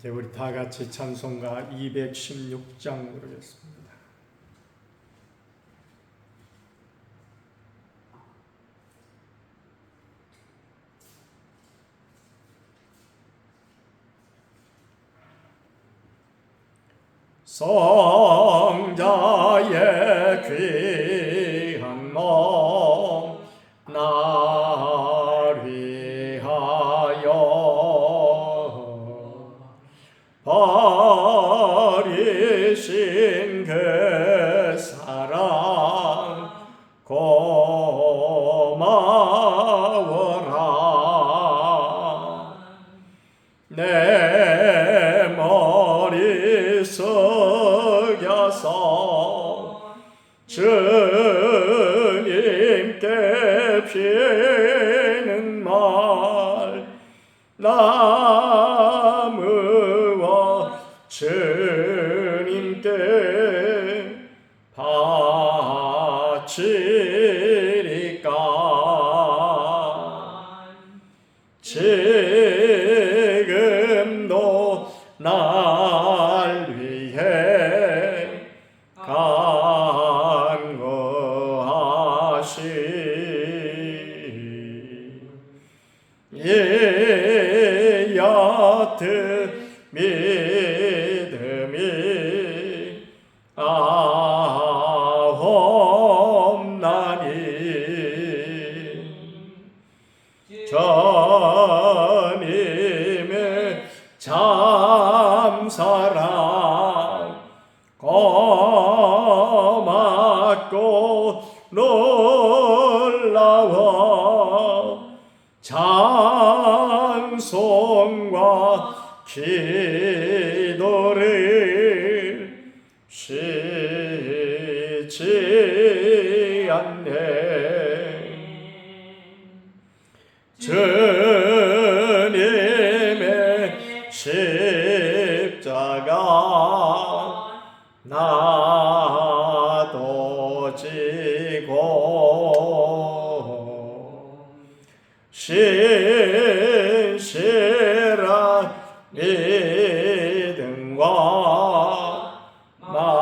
이제 우리 다 같이 찬송가 216장 부르겠습니다. 성자의 귀한 몸 날 위하여 버리신 그 사랑 고마워라. 내 머리 숙여서 주님께 피는 말 나무와 주님께 바치리까. 지금도 날 위해 간구하시. 이 옅은 믿음이 아옵나니 주님의 참사랑 고맙고 놀라워 찬송과 기도를 쉬지 않네. 주님의 십자가 나도 지고 신실한 믿음과 마음으로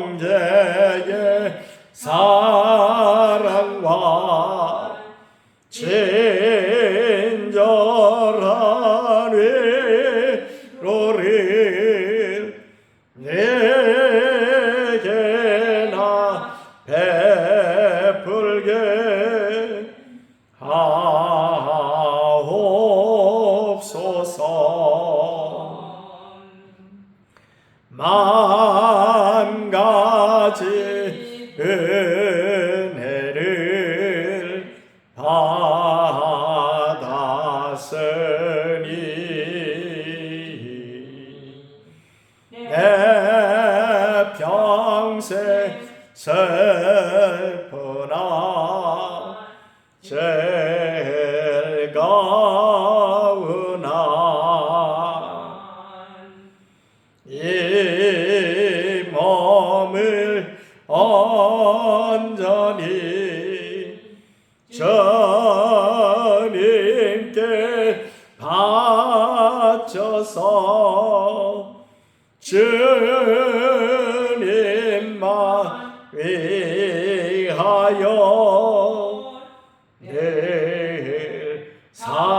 형제의 사랑과 친절한 위로를 내게나 베풀게 하옵소서. 만 가지 은혜를 받았으니 내 평생 슬프나 즐거우나 이 몸을 온전히 주님께 바쳐서 주님만 위하여 늘 살겠네.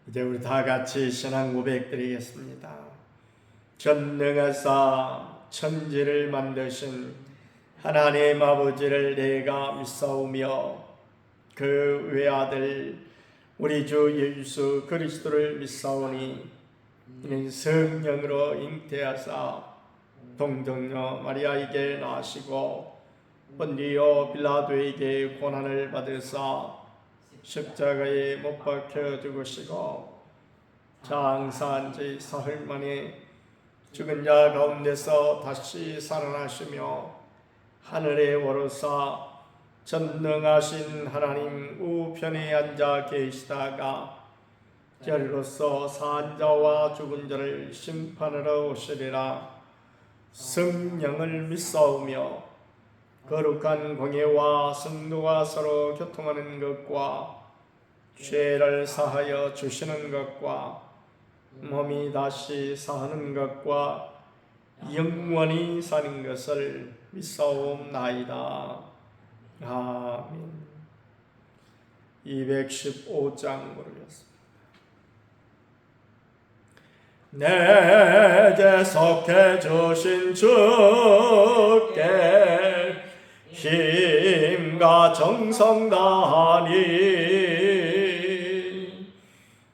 이제 우리 다 같이 신앙 고백 드리겠습니다. 전능하사 천지를 만드신 하나님 아버지를 내가 믿사오며 그 외아들 우리 주 예수 그리스도를 믿사오니 이는 성령으로 잉태하사 동정녀 마리아에게 나시고 본디오 빌라도에게 고난을 받으사 십자가에 못 박혀 죽으시고 장사한 지 사흘 만에 죽은 자 가운데서 다시 살아나시며 하늘에 오르사 전능하신 하나님 우편에 앉아 계시다가 자리로서 산 자와 죽은 자를 심판하러 오시리라. 성령을 믿사오며 거룩한 공예와 성도가 서로 교통하는 것과 죄를 사하여 주시는 것과 몸이 다시 사는 것과 영원히 사는 것을 믿사옵나이다. 아멘. 215장 모르겠습니다. 내게 속해 주신 주께 힘과 정성 다하니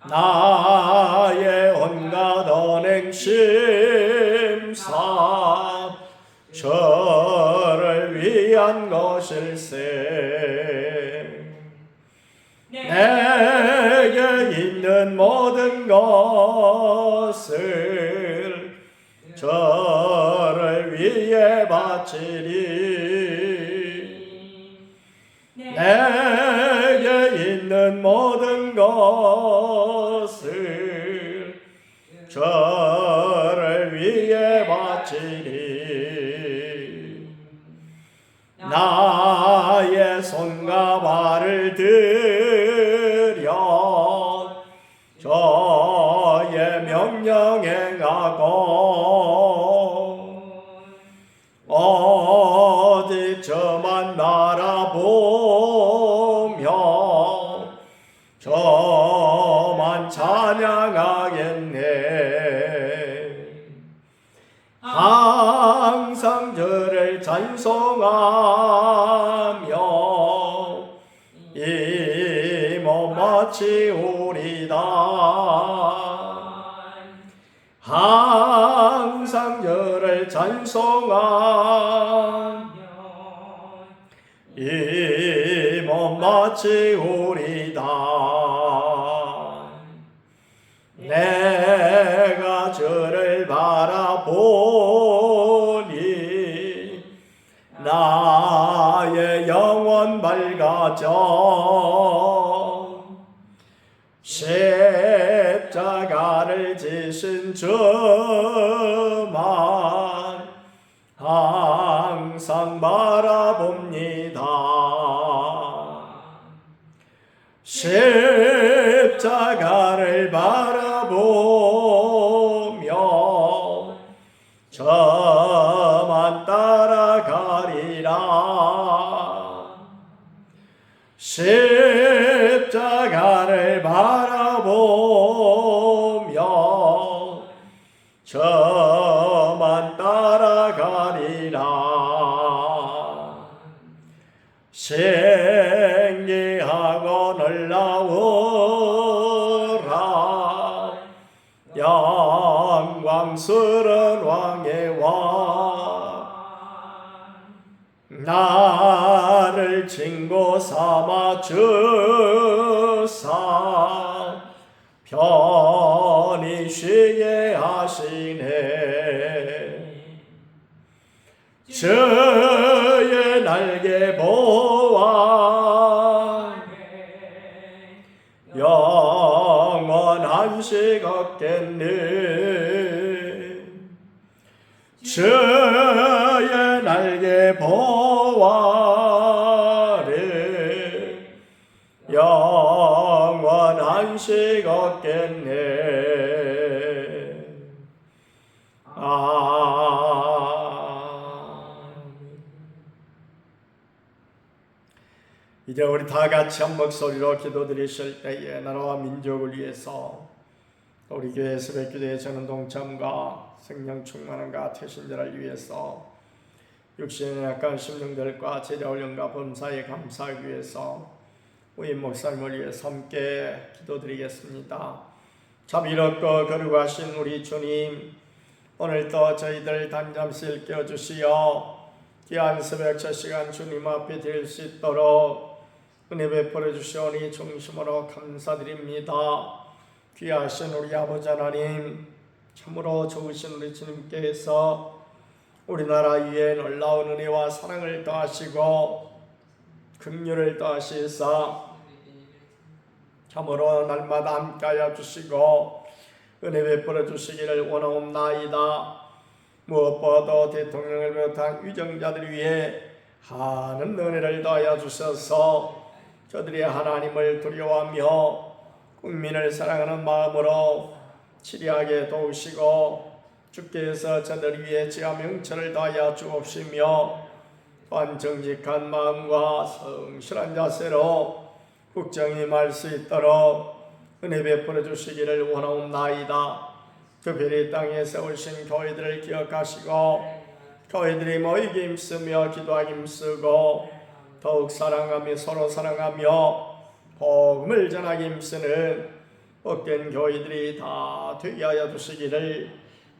나의 온갖 언행 심사 저를 위한 것일세. 내게 있는 모든 것을 저를 위해 바치리. 내게 있는 모든 것을 저를 위해 바치리. 나의 손과 발을 들여 저의 명령 행하고 오직 저만 바라보며 저만 찬양하겠네. 항상 저를 찬송하며 이 몸 바치오리다. 항상 저를 찬송하며 이 몸 바치오리다. 내가 저를 바라보니 나의 영혼 밝아져. 십자가를 지신 주만 항상 바라봅니다. 십자가를 바라보며 저만 따라가리라. 십자가를 바라보며 저만 따라가리라. 생기하고 놀라우라. 영광스러운 왕의 왕 나를 친구 삼아 주사 편히 쉬게 하시네. 주의 날개 보아 영원 한식 얻겠네. 주의 날개 보아를 영원 한식 얻겠네. 이제 우리 다 같이 한 목소리로 기도드리실 때에 나라와 민족을 위해서 우리 교회 새벽기도의 전원 동참과 성령 충만함과 태신자를 위해서 육신의 약한 심령들과 제자 훈련과 범사에 감사하기 위해서 우리 목사님을 위해서 함께 기도드리겠습니다. 자비롭고 거룩하신 우리 주님, 오늘도 저희들 잠잠시 일깨워주시어 귀한 새벽 저 시간 주님 앞에 드릴 수 있도록 은혜 베풀어 주시오니 중심으로 감사드립니다. 귀하신 우리 아버지 하나님, 참으로 좋으신 우리 주님께서 우리나라 위에 놀라운 은혜와 사랑을 더하시고 긍휼을 더하시사 참으로 날마다 함께하여 주시고 은혜 베풀어 주시기를 원하옵나이다. 무엇보다도 대통령을 비롯한 위정자들 위해 하는 은혜를 더하여 주셔서 저들이 하나님을 두려워하며 국민을 사랑하는 마음으로 치리하게 도우시고 주께서 저들 위해 지하 명철을 더하여 주옵시며 또한 정직한 마음과 성실한 자세로 국정에 임할 수 있도록 은혜 베풀어 주시기를 원하옵나이다. 특별히 땅에 세우신 교회들을 기억하시고 교회들이 모이기 힘쓰며 기도하기 힘쓰고 더욱 사랑하며 서로 사랑하며 복음을 전하기 힘쓰는 복된 교회들이 다 되게 하여 주시기를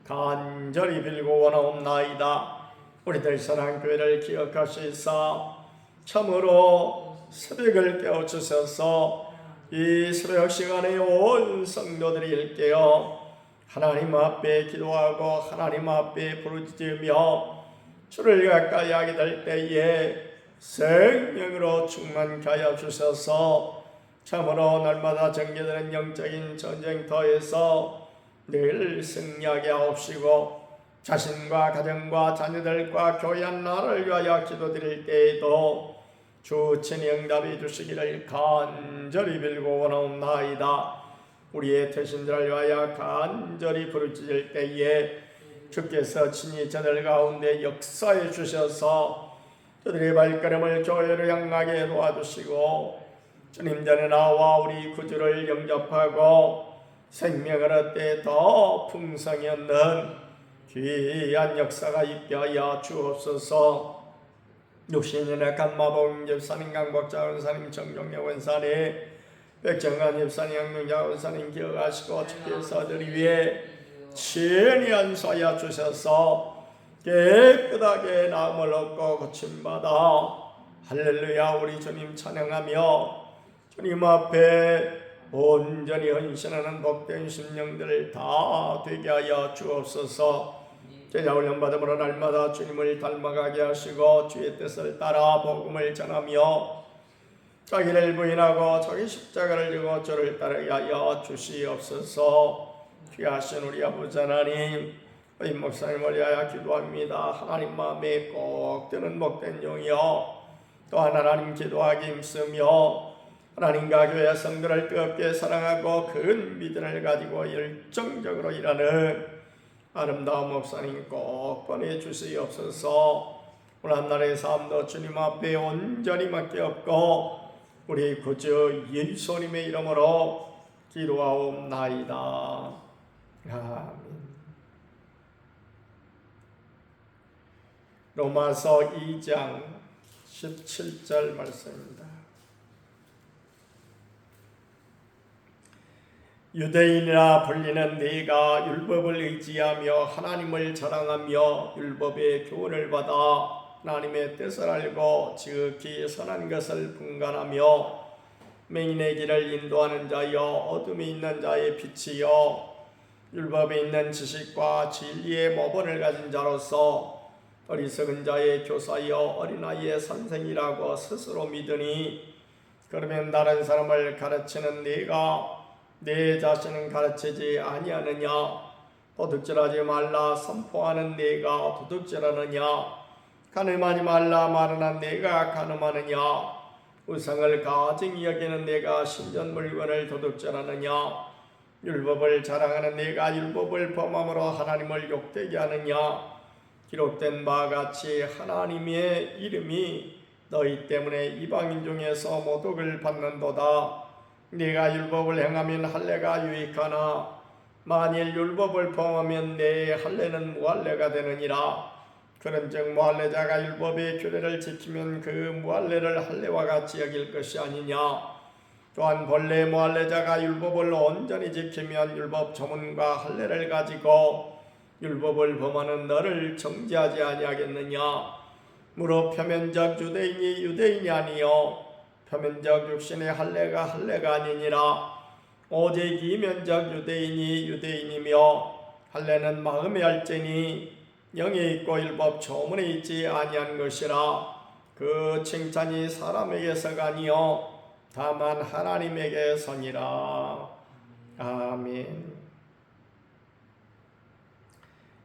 간절히 빌고 원하옵나이다. 우리들 사랑교회를 기억하시사 참으로 새벽을 깨워주셔서 이 새벽 시간에 온 성도들이 일깨어 하나님 앞에 기도하고 하나님 앞에 부르짖으며 주를 가까이 하게 될 때에 생명으로 충만케 하여 주셔서 참으로 날마다 전개되는 영적인 전쟁터에서 늘 승리하게 하옵시고 자신과 가정과 자녀들과 교회 한 나라를 위하여 기도드릴 때에도 주 친히 응답해 주시기를 간절히 빌고 원하옵나이다. 우리의 태신들을 위하여 간절히 부르짖을 때에 주께서 친히 저들 가운데 역사해 주셔서 저들의 발걸음을 교회로 향하게 도와주시고 주님 전에 나와 우리 구주를 영접하고 생명을 얻되 더 풍성히 얻는 귀한 역사가 있게 하여 주옵소서. 육신의 간마봉 집사님, 강복자 원사님, 정종래 원사님, 백정관 집사님, 양명자 원사님 기억하시고 주께서 저들 위해 친히 안수하여 주셔서 깨끗하게 나음을 얻고 고침받아 할렐루야 우리 주님 찬양하며 주님 앞에 온전히 헌신하는 복된 심령들을 다 되게 하여 주옵소서. 제자 훈련 받음으로 날마다 주님을 닮아가게 하시고 주의 뜻을 따라 복음을 전하며 자기를 부인하고 자기 십자가를 지고 주를 따르게 하여 주시옵소서. 귀하신 우리 아버지 하나님, 이 목사님을 위하여 기도합니다. 하나님 마음에 꼭 드는 복된 용이여 또한 하나님 기도하기 힘쓰며 하나님과 교회 성도를 뜨겁게 사랑하고 큰 믿음을 가지고 열정적으로 일하는 아름다운 목사님 꼭 보내주시옵소서. 오늘 한날의 삶도 주님 앞에 온전히 맡기옵고 우리 구주 예수님의 이름으로 기도하옵나이다. 아멘. 로마서 2장 17절 말씀입니다. 유대인이라 불리는 네가 율법을 의지하며 하나님을 자랑하며 율법의 교훈을 받아 하나님의 뜻을 알고 지극히 선한 것을 분간하며 맹인의 길을 인도하는 자여 어둠에 있는 자의 빛이여 율법에 있는 지식과 진리의 모본을 가진 자로서 어리석은 자의 교사여 어린아이의 선생이라고 스스로 믿으니 그러면 다른 사람을 가르치는 네가 내 자신은 가르치지 아니하느냐? 도둑질하지 말라 선포하는 네가 도둑질하느냐? 간음하지 말라 말하는 네가 간음하느냐? 우상을 가증히 여기는 네가 신전 물건을 도둑질하느냐? 율법을 자랑하는 네가 율법을 범함으로 하나님을 욕되게 하느냐? 기록된 바와 같이 하나님의 이름이 너희 때문에 이방인 중에서 모독을 받는도다. 네가 율법을 행하면 할례가 유익하나 만일 율법을 범하면 내 할례는 무할례가 되느니라. 그런즉 무할례자가 율법의 규례를 지키면 그 무할례를 할례와 같이 여길 것이 아니냐. 또한 본래 무할례자가 율법을 온전히 지키면 율법 조문과 할례를 가지고 율법을 범하는 너를 정죄하지 아니하겠느냐. 무릇 표면적 유대인이 유대인이 아니요 표면적 육신의 할례가 할례가 아니니라. 오직 이면적 유대인이 유대인이며 할례는 마음의 할제니 영에 있고 율법 조문에 있지 아니한 것이라. 그 칭찬이 사람에게서가 아니요 다만 하나님에게서니라. 아멘.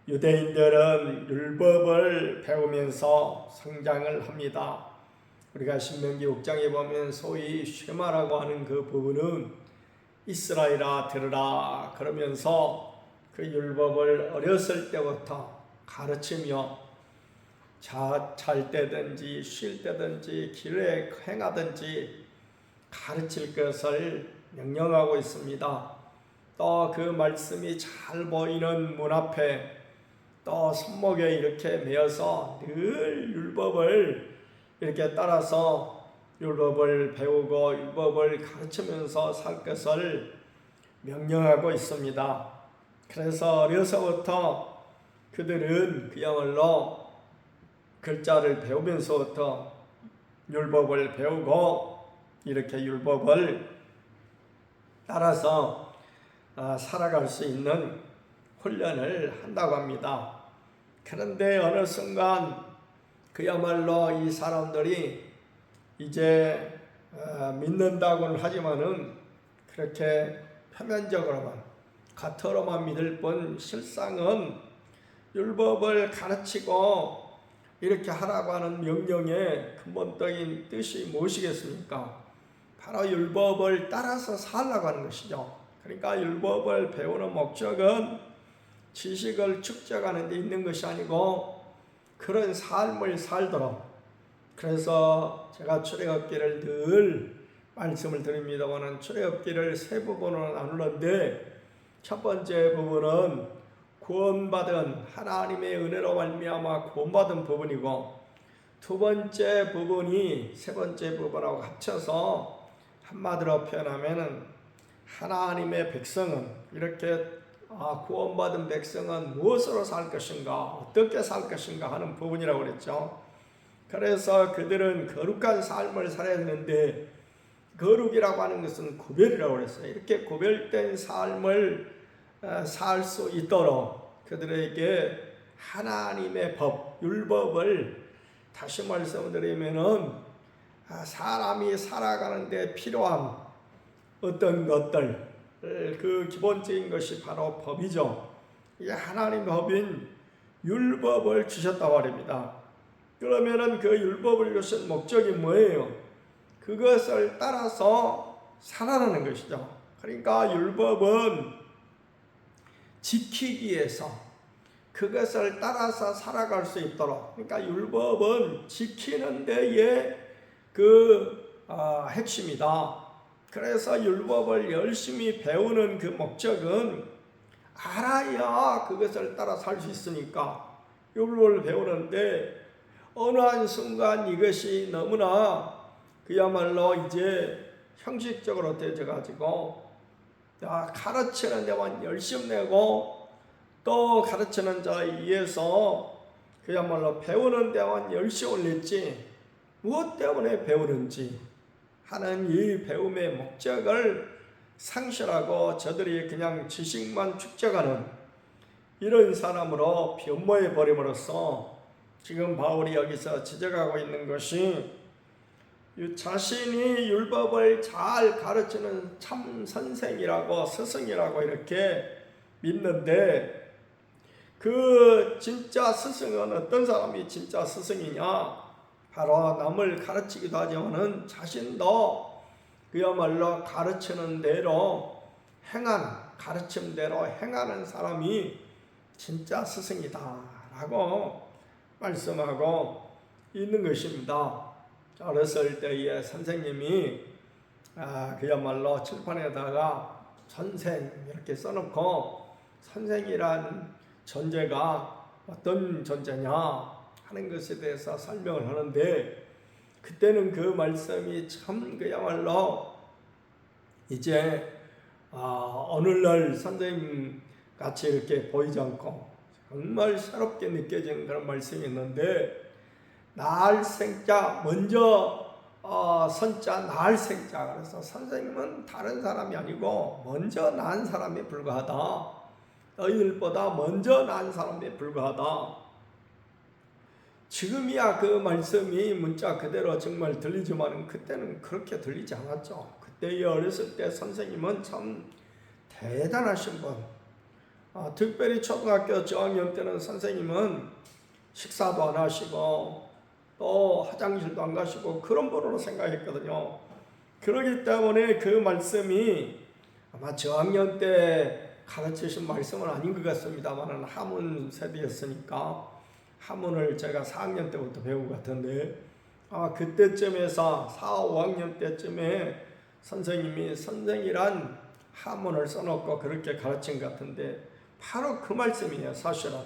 유대인들은 율법을 배우면서 성장을 합니다. 우리가 신명기 6장에 보면 소위 쉐마라고 하는 그 부분은 이스라엘아 들으라 그러면서 그 율법을 어렸을 때부터 가르치며 잘 때든지 쉴 때든지 길에 행하든지 가르칠 것을 명령하고 있습니다. 또 그 말씀이 잘 보이는 문 앞에 또 손목에 이렇게 메어서 늘 율법을 이렇게 따라서 율법을 배우고 율법을 가르치면서 살 것을 명령하고 있습니다. 그래서 어려서부터 그들은 그야말로 글자를 배우면서부터 율법을 배우고 이렇게 율법을 따라서 살아갈 수 있는 훈련을 한다고 합니다. 그런데 어느 순간 그야말로 이 사람들이 이제 믿는다고는 하지만은 그렇게 표면적으로만 겉으로만 믿을 뿐 실상은 율법을 가르치고 이렇게 하라고 하는 명령의 근본적인 뜻이 무엇이겠습니까? 바로 율법을 따라서 살라고 하는 것이죠. 그러니까 율법을 배우는 목적은 지식을 축적하는 데 있는 것이 아니고 그런 삶을 살도록. 그래서 제가 출애굽기를 늘 말씀을 드립니다마는 출애굽기를 세 부분으로 나누는데 첫 번째 부분은 구원받은 하나님의 은혜로 말미암아 구원받은 부분이고 두 번째 부분이 세 번째 부분하고 합쳐서 한마디로 표현하면은 하나님의 백성은 이렇게 구원받은 백성은 무엇으로 살 것인가 어떻게 살 것인가 하는 부분이라고 그랬죠. 그래서 그들은 거룩한 삶을 살아야 되는데 거룩이라고 하는 것은 구별이라고 그랬어요. 이렇게 구별된 삶을 살 수 있도록 그들에게 하나님의 법, 율법을 다시 말씀드리면은 사람이 살아가는 데 필요한 어떤 것들 그 기본적인 것이 바로 법이죠. 이 하나님의 법인 율법을 주셨다고 말입니다. 그러면은 그 율법을 주신 목적이 뭐예요? 그것을 따라서 살아가는 것이죠. 그러니까 율법은 지키기 위해서 그것을 따라서 살아갈 수 있도록 그러니까 율법은 지키는 데에 핵심이다. 그래서 율법을 열심히 배우는 그 목적은 알아야 그것을 따라 살 수 있으니까 율법을 배우는데 어느 한순간 이것이 너무나 그야말로 이제 형식적으로 되어가지고 가르치는 데만 열심 내고 또 가르치는 자에 의해서 그야말로 배우는 데만 열심을 냈지 무엇 때문에 배우는지 하는 이 배움의 목적을 상실하고 저들이 그냥 지식만 축적하는 이런 사람으로 변모해 버림으로써 지금 바울이 여기서 지적하고 있는 것이 자신이 율법을 잘 가르치는 참 선생이라고 스승이라고 이렇게 믿는데 그 진짜 스승은 어떤 사람이 진짜 스승이냐? 바로 남을 가르치기도 하지만은 자신도 그야말로 가르치는 대로 가르침대로 행하는 사람이 진짜 스승이다라고 말씀하고 있는 것입니다. 어렸을 때에 선생님이 그야말로 칠판에다가 선생 이렇게 써놓고 선생이란 존재가 어떤 존재냐 하는 것에 대해서 설명을 하는데 그때는 그 말씀이 참 그야말로 이제 오늘날 선생님 같이 이렇게 보이지 않고 정말 새롭게 느껴지는 그런 말씀이 있는데 날 생자 먼저 선자 날 생자 그래서 선생님은 다른 사람이 아니고 먼저 난 사람에 불과하다. 너희들보다 먼저 난 사람에 불과하다. 지금이야 그 말씀이 문자 그대로 정말 들리지만 그때는 그렇게 들리지 않았죠. 그때 어렸을 때 선생님은 참 대단하신 분. 특별히 초등학교 저학년 때는 선생님은 식사도 안 하시고 또 화장실도 안 가시고 그런 분으로 생각했거든요. 그렇기 때문에 그 말씀이 아마 저학년 때 가르치신 말씀은 아닌 것 같습니다만 한문 세대였으니까 한문을 제가 4학년 때부터 배운 것 같은데 그때쯤에서 4, 5학년 때쯤에 선생님이 선생이란 한문을 써놓고 그렇게 가르친 것 같은데 바로 그 말씀이에요. 사실은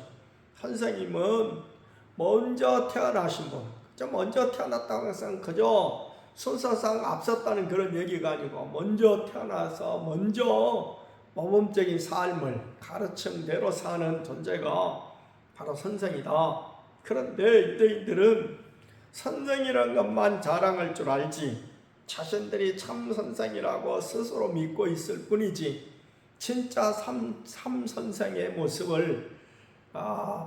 선생님은 먼저 태어나신 분, 먼저 태어났다고 해서 그저 순서상 앞섰다는 그런 얘기가 아니고 먼저 태어나서 먼저 모범적인 삶을 가르침대로 사는 존재가 바로 선생이다. 그런데 유대인들은 선생이란 것만 자랑할 줄 알지 자신들이 참 선생이라고 스스로 믿고 있을 뿐이지 진짜 참 선생의 모습을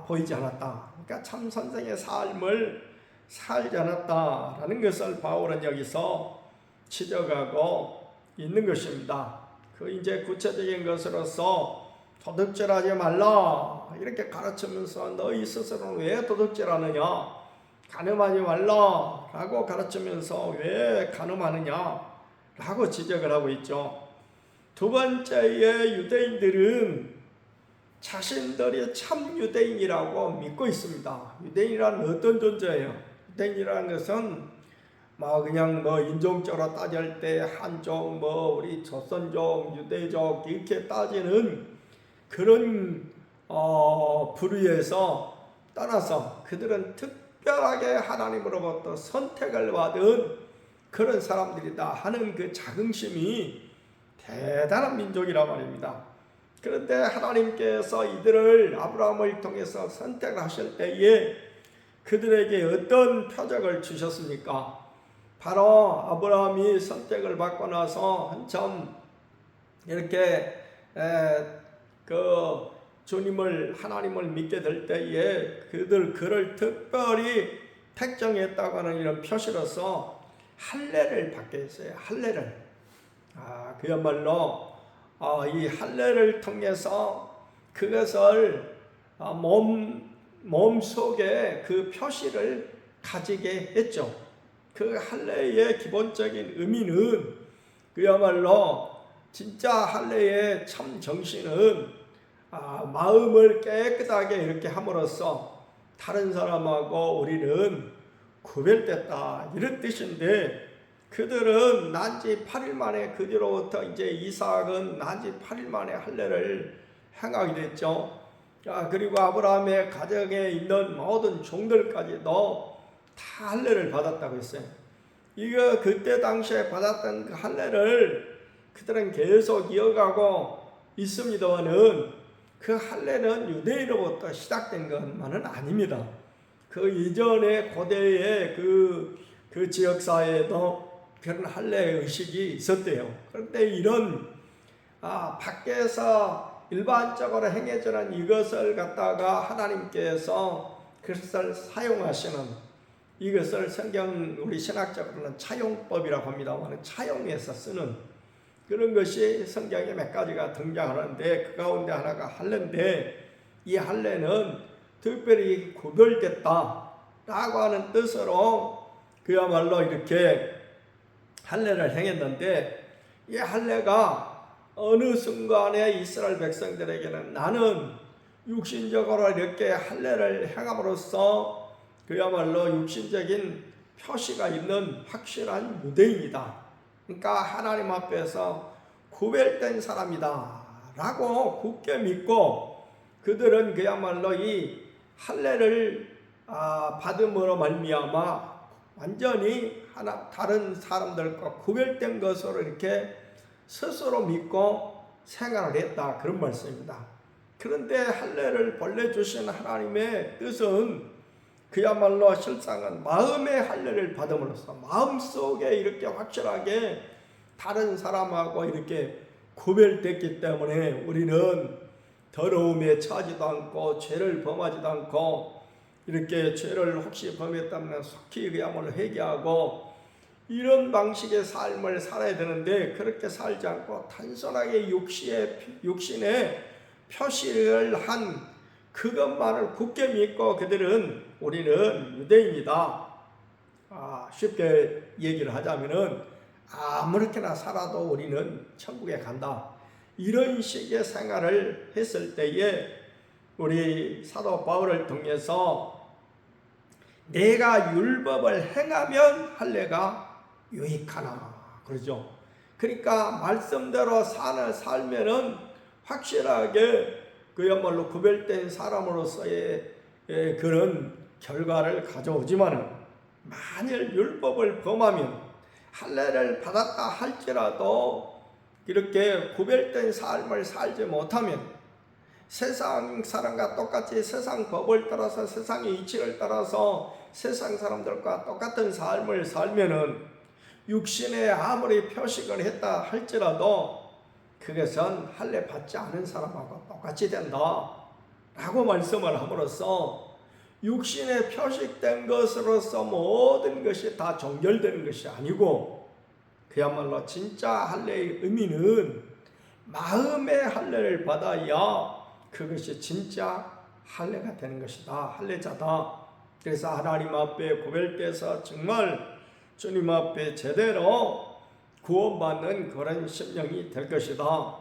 보이지 않았다. 그러니까 참 선생의 삶을 살지 않았다라는 것을 바울은 여기서 지적하고 있는 것입니다. 그 이제 구체적인 것으로서 도둑질하지 말라 이렇게 가르치면서 너희 스스로는 왜 도둑질하느냐, 간음하지 말라라고 가르치면서 왜 간음하느냐라고 지적을 하고 있죠. 두 번째에 유대인들은 자신들이 참 유대인이라고 믿고 있습니다. 유대인이란 어떤 존재예요? 유대인이라는 것은 그냥 인종적으로 따질 때 한족, 우리 조선족, 유대족 이렇게 따지는 그런 부류에서 떠나서 그들은 특별하게 하나님으로부터 선택을 받은 그런 사람들이다 하는 그 자긍심이 대단한 민족이란 말입니다. 그런데 하나님께서 이들을 아브라함을 통해서 선택을 하실 때에 그들에게 어떤 표적을 주셨습니까? 바로 아브라함이 선택을 받고 나서 한참 이렇게 그 주님을 하나님을 믿게 될 때에 그를 특별히 택정했다고 하는 이런 표시로서 할례를 받게 했어요. 할례를. 그야말로 이 할례를 통해서 그것을 몸 속에 그 표시를 가지게 했죠. 그 할례의 기본적인 의미는 그야말로 진짜 할례의 참 정신은 마음을 깨끗하게 이렇게 함으로써 다른 사람하고 우리는 구별됐다 이런 뜻인데 그들은 난지 8일 만에 그 뒤로부터 이제 이삭은 난지 8일 만에 할례를 행하게 됐죠. 그리고 아브라함의 가정에 있는 모든 종들까지도 다 할례를 받았다고 했어요. 이거 그때 당시에 받았던 그 할례를 그들은 계속 이어가고 있습니다만은 그 할례는 유대인으로부터 시작된 것만은 아닙니다. 그 이전에 고대의 그 지역사회에도 그런 할례 의식이 있었대요. 그런데 이런 밖에서 일반적으로 행해지는 이것을 갖다가 하나님께서 그것을 사용하시는 이것을 성경 우리 신학적으로는 차용법이라고 합니다만 차용해서 쓰는 그런 것이 성경에 몇 가지가 등장하는데 그 가운데 하나가 할례인데 이 할례는 특별히 구별됐다라고 하는 뜻으로 그야말로 이렇게 할례를 행했는데 이 할례가 어느 순간에 이스라엘 백성들에게는 나는 육신적으로 이렇게 할례를 행함으로써 그야말로 육신적인 표시가 있는 확실한 유대인이다. 그러니까 하나님 앞에서 구별된 사람이다 라고 굳게 믿고 그들은 그야말로 이 할례를 받음으로 말미암아 완전히 다른 사람들과 구별된 것으로 이렇게 스스로 믿고 생활을 했다 그런 말씀입니다. 그런데 할례를 본래 주신 하나님의 뜻은 그야말로 실상은 마음의 할례를 받음으로써 마음속에 이렇게 확실하게 다른 사람하고 이렇게 구별됐기 때문에 우리는 더러움에 처하지도 않고 죄를 범하지도 않고 이렇게 죄를 혹시 범했다면 속히 그야말로 회개하고 이런 방식의 삶을 살아야 되는데 그렇게 살지 않고 단순하게 육신의 표시를 한 그것만을 굳게 믿고 그들은 우리는 유대인이다. 쉽게 얘기를 하자면은 아무렇게나 살아도 우리는 천국에 간다. 이런 식의 생활을 했을 때에 우리 사도 바울을 통해서 내가 율법을 행하면 할례가 유익하나 그러죠. 그러니까 말씀대로 살면은 확실하게 그야말로 구별된 사람으로서의 그런 결과를 가져오지만은 만일 율법을 범하면 할례를 받았다 할지라도 이렇게 구별된 삶을 살지 못하면 세상 사람과 똑같이 세상 법을 따라서 세상의 이치를 따라서 세상 사람들과 똑같은 삶을 살면은 육신에 아무리 표식을 했다 할지라도 그것은 할례 받지 않은 사람하고 똑같이 된다 라고 말씀을 함으로써 육신에 표식된 것으로서 모든 것이 다 종결되는 것이 아니고 그야말로 진짜 할례의 의미는 마음의 할례를 받아야 그것이 진짜 할례가 되는 것이다. 할례자다. 그래서 하나님 앞에 구별돼서 정말 주님 앞에 제대로 구원받는 그런 심령이 될 것이다.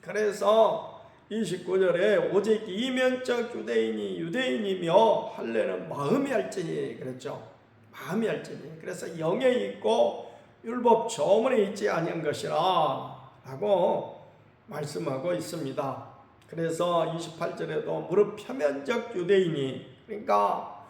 그래서 29절에 오직 이면적 유대인이 유대인이며 할례는 마음이 할지니 그랬죠. 마음이 할지니. 그래서 영에 있고 율법 조문에 있지 아니한 것이라 라고 말씀하고 있습니다. 그래서 28절에도 무릇 표면적 유대인이 그러니까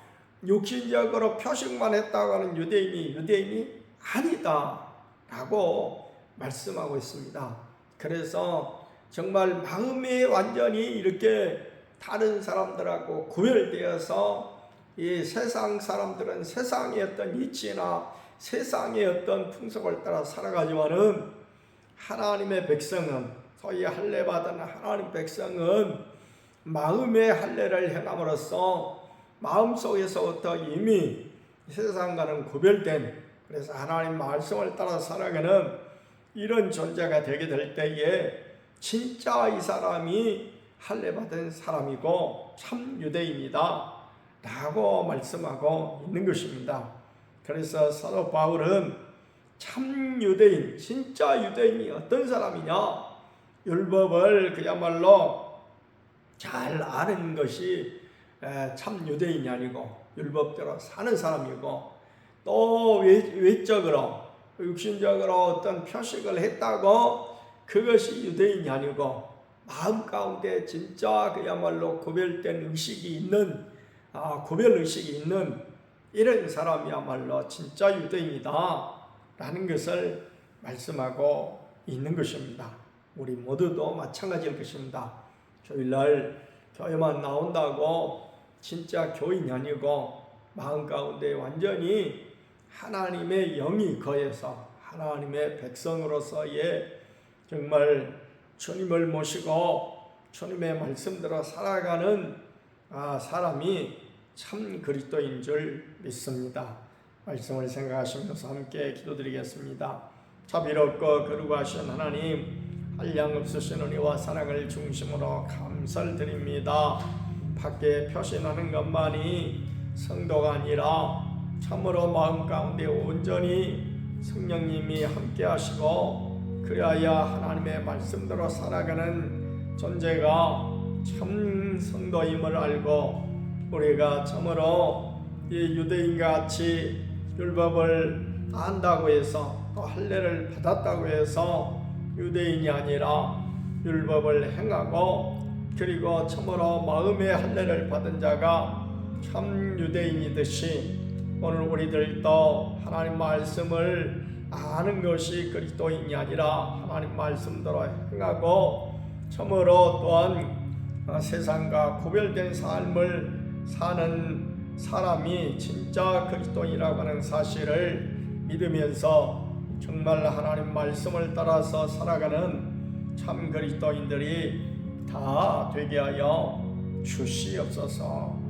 육신적으로 표식만 했다고 하는 유대인이 아니다 라고 말씀하고 있습니다. 그래서 정말 마음이 완전히 이렇게 다른 사람들하고 구별되어서 이 세상 사람들은 세상의 어떤 이치나 세상의 어떤 풍속을 따라 살아가지만은 하나님의 백성은 소위 할례 받은 하나님 백성은 마음의 할례를 행함으로써 마음속에서부터 이미 세상과는 구별된 그래서 하나님 말씀을 따라 살아가는 이런 존재가 되게 될 때에 진짜 이 사람이 할례 받은 사람이고 참 유대인이다 라고 말씀하고 있는 것입니다. 그래서 사도 바울은 참 유대인, 진짜 유대인이 어떤 사람이냐? 율법을 그야말로 잘 아는 것이 참 유대인이 아니고 율법대로 사는 사람이고 또 외적으로 육신적으로 어떤 표식을 했다고 그것이 유대인이 아니고 마음 가운데 진짜 그야말로 구별된 의식이 있는 구별 의식이 있는 이런 사람이야말로 진짜 유대인이다 라는 것을 말씀하고 있는 것입니다. 우리 모두도 마찬가지일 것입니다. 주일날 교회만 나온다고 진짜 교인이 아니고 마음 가운데 완전히 하나님의 영이 거해서 하나님의 백성으로서의 정말 주님을 모시고 주님의 말씀대로 살아가는 사람이 참 그리스도인 줄 믿습니다. 말씀을 생각하시면서 함께 기도드리겠습니다. 자비롭고 거룩하신 하나님, 한량 없으신 은혜와 사랑을 중심으로 감사를 드립니다. 밖에 표시나는 것만이 성도가 아니라 참으로 마음 가운데 온전히 성령님이 함께 하시고 그래야 하나님의 말씀대로 살아가는 존재가 참 성도임을 알고 우리가 참으로 이 유대인같이 율법을 안다고 해서 또 할례를 받았다고 해서 유대인이 아니라 율법을 행하고 그리고 참으로 마음의 할례를 받은 자가 참 유대인이듯이 오늘 우리들도 하나님 말씀을 아는 것이 그리스도인이 아니라 하나님 말씀대로 행하고 참으로 또한 세상과 구별된 삶을 사는 사람이 진짜 그리스도인이라고 하는 사실을 믿으면서 정말 하나님 말씀을 따라서 살아가는 참 그리스도인들이 다 되게 하여 주시옵소서.